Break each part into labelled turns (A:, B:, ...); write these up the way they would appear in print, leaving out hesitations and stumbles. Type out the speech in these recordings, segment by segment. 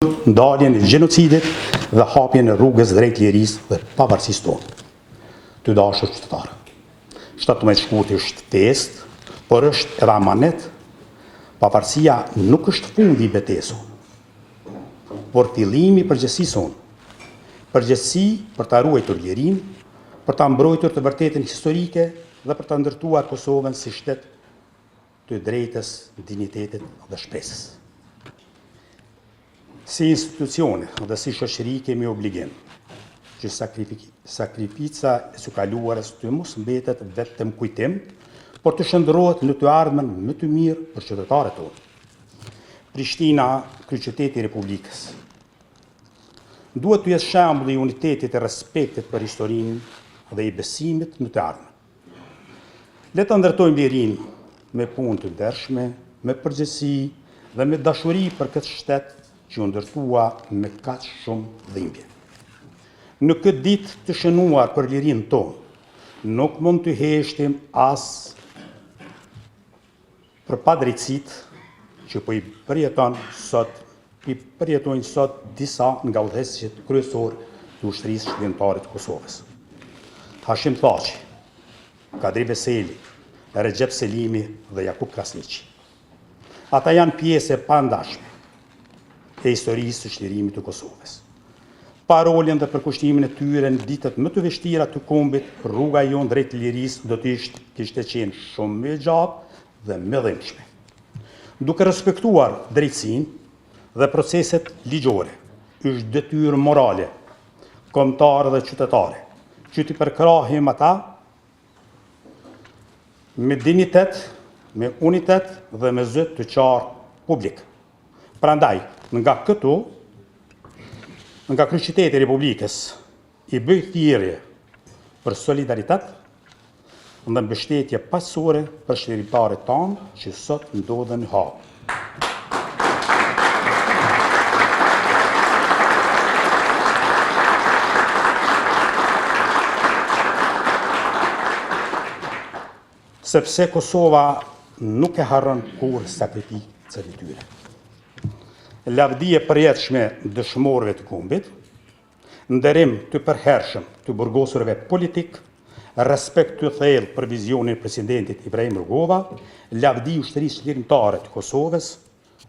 A: ndaljen e gjenocidit dhe hapjen e rrugës drejt lirisë dhe pavarësisë tonë. Të dashur qytetarë, 17 shkurti është test, por është edhe amanet. Pavarësia nuk është fundi i betesës, por fillimi i përgjegjësisë sonë. Përgjegjësi për ta ruajtur lirinë, për ta mbrojtur të vërtetën historike dhe për ta ndërtuar Kosovën si shtet të drejtës, dinjitetit dhe shpresës. Si institucione dhe si shoqëri kemi obligim që sakrifica e së kaluarës të mos mbetet vetëm kujtim, por të shndërrohet në të ardhmen më të mirë për qytetarët tonë. Prishtina, kryeqyteti i Republikës, duhet të jetë shembull i unitetit e respektit për historinë dhe i besimit në të ardhmen. Le të ndërtojmë lirinë me punë të ndershme, me përgjegjësi dhe me dashuri për këtë shtet që u ndërtua me kaq shumë dhimbje. Në këtë ditë të shënuar për lirinë tonë, nuk mund të heshtim as për padrejtësitë që po i përjetojnë sot disa nga udhëheqësit kryesor të ushtrisë shërbimtare të Kosovës. Hashim Thaçi, Kadri Veseli, Recep Selimi dhe Jakub Krasniqi. Ata janë pjesë e pandashme e historisë së çlirimit të Kosovës. Pa rolin dhe përkushtimin e tyre në ditët më të vështira të kombit, rruga jonë drejt lirisë do të kishte qenë shumë më e gjatë dhe më dhimbshme. Duke respektuar drejtësinë dhe proceset ligjore, është detyrë morale, kombëtare dhe qytetare, që t'i përkrahim ata me dinjitet, me unitet dhe me zë të qartë publik. Prandaj, nga këtu, nga kryeqyteti i Republikës, i bëj thirrje për solidaritet dhe mbështetje paqësore për shërbëtarët tanë që sot ndodhen në Hagë. Sepse Kosova nuk e harron kurrë sakrificën e tyre. Lavdi e përjetshme dëshmorëve të kombit, nderim të përhershëm të burgosurve politik, respekt të thellë për vizionin e presidentit Ibrahim Rugova, lavdi ushtrisë çlirimtare të Kosovës,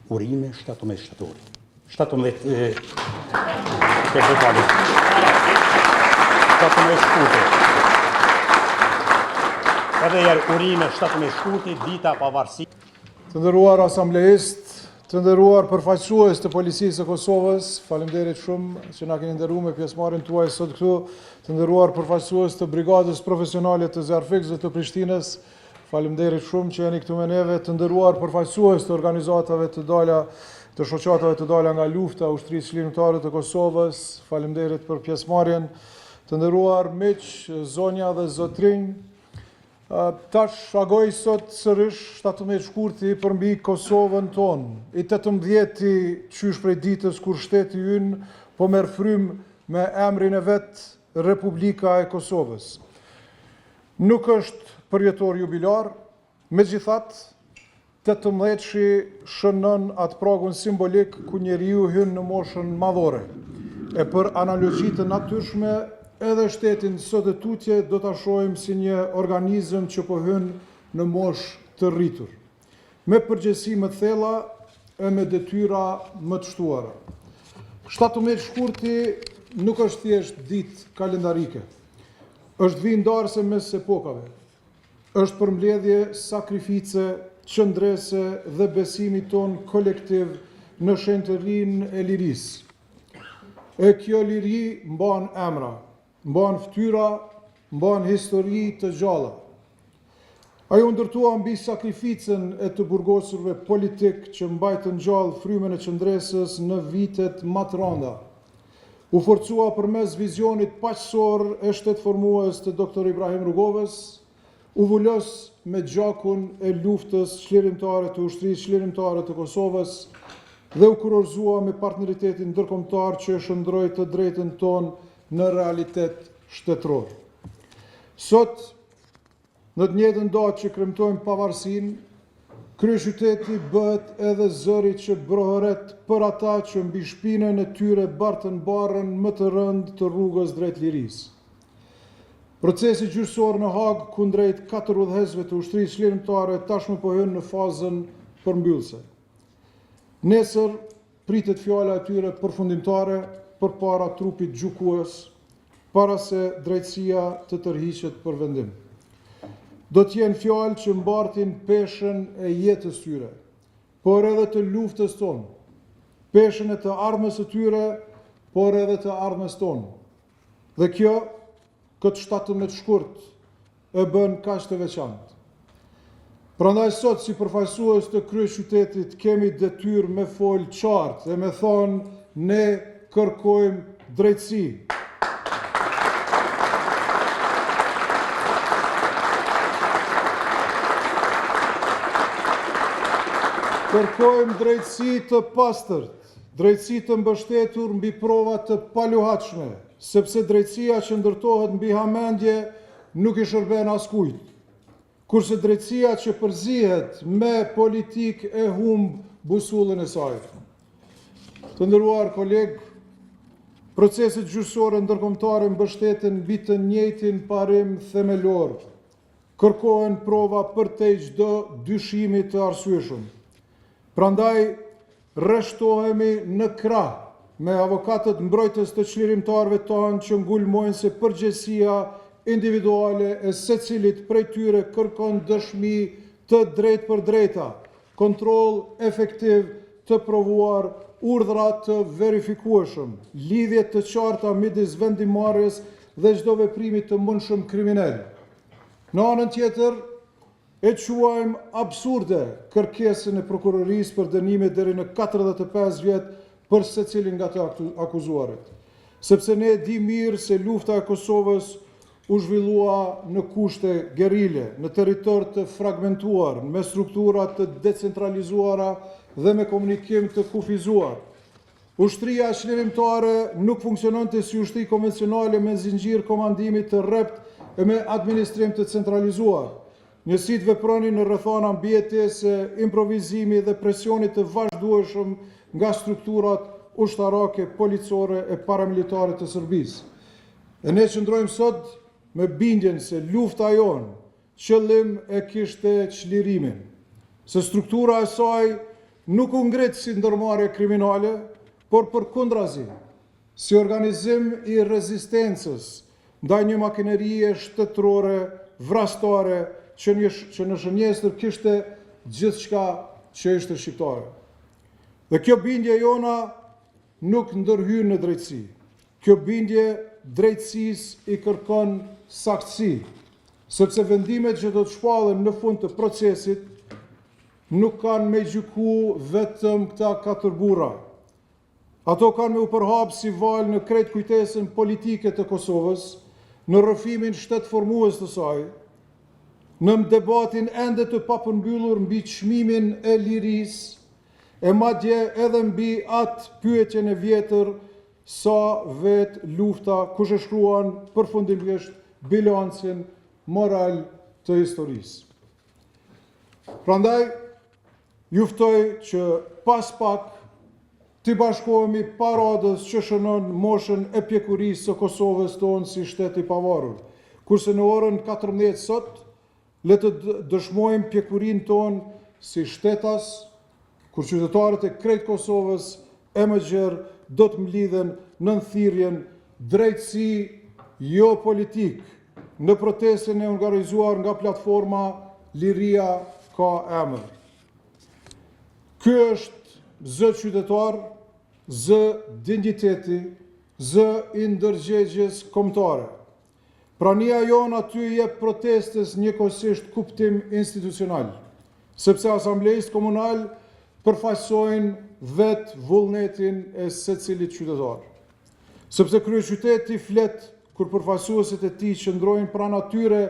A: urime 17 shtatori. 17 shkurti. Edhe urime 17 shkurti, dita pavarësisë.
B: Të nderuar asamblejist, të nderuar përfaqësues të policisë së Kosovës, faleminderit shumë që na keni nderuar me pjesëmarrjen tuaj sot këtu, të nderuar përfaqësues të brigadës profesionale të Zjarfikës dhe të Prishtinës, faleminderit shumë që jeni këtu me neve, të nderuar përfaqësues të organizatave të dala, të shoqatave të dala nga lufta ushtrisë çlirimtare të Kosovës, faleminderit për pjesëmarrjen, të nderuar miq, zonja dhe zotrinj. Tash shfaqoj sot sërish 17 shkurti për mbi Kosovën tonë, i 18-ti qysh prej ditës kur shteti ynë po merr frymë me emrin e vet Republika e Kosovës. Nuk është përjetor jubilar, megjithatë 18-shi shënon atë pragun simbolik ku njeriu hyn në moshën madhore. E për analogji të natyrshme, edhe shtetin sot e tutje do ta shohim si një organizëm që po hyn në moshë të rritur, me përgjegjësi më të thella e me detyra më të shtuara. 17 shkurti nuk është thjesht ditë kalendarike, është vijë ndarëse mes epokave, është përmbledhje sakrifice, qëndrese dhe besimi ton kolektiv në shenjtërinë e lirisë. E kjo liri mban emra, mban fytyra, mban histori të gjalla. Ajo ndërtua mbi sakrificën e të burgosurve politik që mbajtën gjallë frymën e qëndresës në vitet më të rënda. U forcua përmes vizionit paqësor e shtetformues të Dr. Ibrahim Rugovës, u vullos me gjakun e luftës çlirimtare të ushtrisë çlirimtare të Kosovës dhe u kurorëzua me partneritetin ndërkombëtar që shndroi të drejtën tonë në realitet shtetëror. Sot, në të njëjtën datë që kremtojmë pavarësinë, kryeqyteti bëhet edhe zëri që brohëret për ata që mbi shpinën e tyre bartën barrën më të rënd të rrugës drejt lirisë. Procesi gjyqësor në Hag kundrejt 4 udhëheqësve të ushtrisë çlirimtare tashmë po hyn në fazën përmbyllëse. Nesër pritet fjala e tyre përfundimtare përpara trupit gjykues, para se drejtësia të tërhiqet për vendim. Do të jenë fjalë që mbartin peshën e jetës tyre, por edhe të luftës tonë, peshën e të ardhmës së tyre, por edhe të ardhmës tonë. Dhe kjo, këtë 17 shkurt, e bën kaq të veçantë. Prandaj sot, si përfaqësues të kryeqytetit, kemi detyrë me fol qartë dhe me thonë ne kërkojmë drejtësi. Kërkojmë drejtësi të pastërt, drejtësi të mbështetur mbi prova të paluhatshme, sepse drejtësia që ndërtohet mbi hamendje nuk i shërben askujt, kurse drejtësia që përzihet me politik e humb busullën e saj. Të nderuar kolegë, proceset gjyqësore ndërkombëtare mbështeten mbi të njëjtin parim themelor. Kërkohen prova përtej çdo dyshimi të arsyeshëm. Prandaj, rreshtohemi në krah me avokatët mbrojtës të çlirimtarëve tanë që ngulmojnë se përgjegjësia individuale e secilit prej tyre kërkon dëshmi të drejtë për drejta, kontroll efektiv të provuar, urdhra të verifikueshëm, lidhje të qarta midis vendimarrjes dhe çdo veprimi të mundshëm kriminal. Në anën tjetër, e quajmë absurde kërkesën e prokurorisë për dënime deri në 45 vjet për secilin nga të akuzuarit. Sepse ne e di mirë se lufta e Kosovës u zhvillua në kushte gerile, në territor të fragmentuar, me struktura të decentralizuara dhe me komunikim të kufizuar. Ushtria çlirimtare nuk funksiononte si ushtri konvencionale me zinxhir komandimi të rrept e me administrim të centralizuar. Njësitë vepronin në rrethana mbijetese, improvizimi dhe presionit të vazhdueshëm nga strukturat ushtarake, policore e paramilitare të Serbisë. E ne qëndrojmë sot me bindjen se lufta jonë qëllim e kishte çlirimin, se struktura e saj nuk u ngrit si ndërmarrje kriminale, por përkundrazi, si organizim i rezistencës ndaj një makinerie shtetërore, vrastare, që në shënjestër kishte gjithçka që ishte shqiptare. Dhe kjo bindje jona nuk ndërhyn në drejtësi. Kjo bindje drejtësisë i kërkon saktësi, sepse vendimet që do të shpallen në fund të procesit nuk kanë me gjyku vetëm këta 4 burra. Ato kanë me u përhap si val në krejt kujtesën politike të Kosovës, në rrëfimin shtetformues të saj, në debatin ende të papërmbyllur mbi çmimin e lirisë, e madje edhe mbi atë pyetjen e vjetër sa vetë lufta kush e shkruan përfundimisht bilancin moral të historisë. Prandaj, juftoj që pas pak të bashkohemi paradës që shënon moshën e pjekurisë së Kosovës tonë si shtet i pavarur, kurse në orën 14 sot, le të dëshmojmë pjekurinë tonë si shtetas, kur qytetarët e krejt Kosovës e më gjerë do të mlidhen në thirrjen drejtësi jo politik në protestën e organizuar nga platforma Liria ka emër. Ky është zë qytetar, zë dinjiteti, zë i ndërgjegjes kombëtare. Prania jonë aty jep protestës njëkohësisht kuptim institucional, sepse asamblejistë komunal përfaqësojnë vetë vullnetin e secilit qytetar. Sepse kryeqyteti flet kur përfaqësuesit e tij qëndrojnë pranë atyre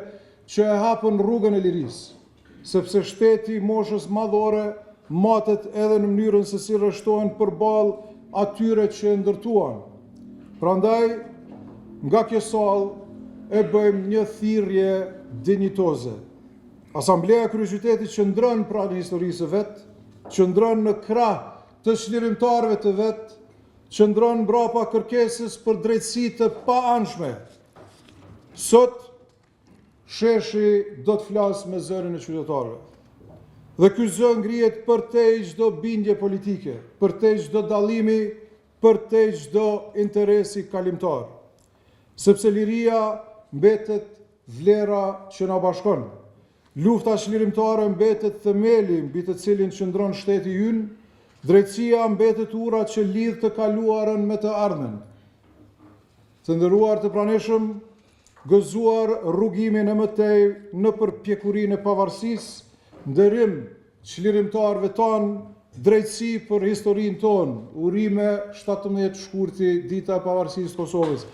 B: që e hapën rrugën e lirisë, sepse shteti i moshës madhore matet edhe në mënyrën se si rreshtohen përballë atyre që e ndërtuan. Prandaj, nga kjo sallë e bëjmë një thirrje dinjitoze. Asambleja e Kryeqytetit qëndron pra në historisë vet, qëndron në krah të çlirimtarëve të vet, qëndron mbrapa kërkesës për drejtësi të paanshme. Sot sheshi do të flasë me zërin e qytetarëve. Dhe ky zë ngrihet përtej çdo bindje politike, përtej çdo dallimi, përtej çdo interesi kalimtar. Sepse liria mbetet vlera që na bashkon. Lufta çlirimtare mbetet themeli mbi të cilin qëndron shteti ynë, drejtësia mbetet ura që lidh të kaluarën me të ardhmen. Të nderuar të pranishëm, gëzuar rrugimin e mëtej në përpjekurinë e pavarësisë, nderim çlirimtarëve tanë, drejtësi për historinë tonë, urime 17 shkurti, dita e pavarësisë të Kosovës.